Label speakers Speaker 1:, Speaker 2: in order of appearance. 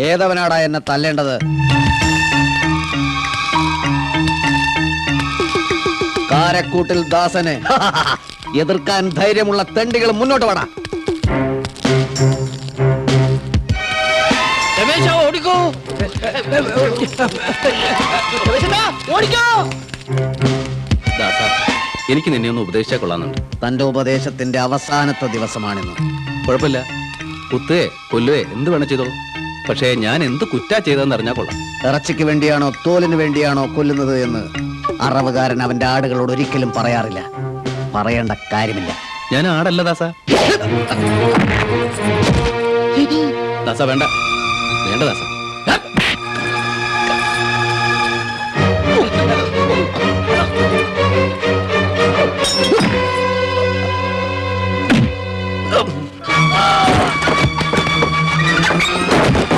Speaker 1: ഏതവനാടാ എന്നെ തല്ലേണ്ടത്? കാരക്കൂട്ടിൽ ദാസനെ എതിർക്കാൻ ധൈര്യമുള്ള തെണ്ടികൾ മുന്നോട്ട് വാടാ.
Speaker 2: എനിക്ക് നിന്നെ ഒന്ന് ഉപദേശിച്ചാൽ കൊള്ളാന്നുണ്ട്.
Speaker 1: തന്റെ ഉപദേശത്തിന്റെ അവസാനത്തെ ദിവസമാണിന്ന്.
Speaker 2: കുഴപ്പമില്ല, കുത്തേ കൊല്ലുവേ എന്ത് വേണം ചെയ്തോളൂ. പക്ഷേ ഞാൻ എന്ത് കുറ്റാ ചെയ്തതെന്ന് അറിഞ്ഞാൽ കൊള്ളാം.
Speaker 1: ഇറച്ചിക്ക് വേണ്ടിയാണോ തോലിന് വേണ്ടിയാണോ കൊല്ലുന്നത് എന്ന് അറവുകാരൻ അവന്റെ ആടുകളോട് ഒരിക്കലും പറയാറില്ല. പറയേണ്ട കാര്യമില്ല.
Speaker 2: ഞാൻ ആടല്ല ദാസ. ദാസ വേണ്ട, വേണ്ട ദാസ.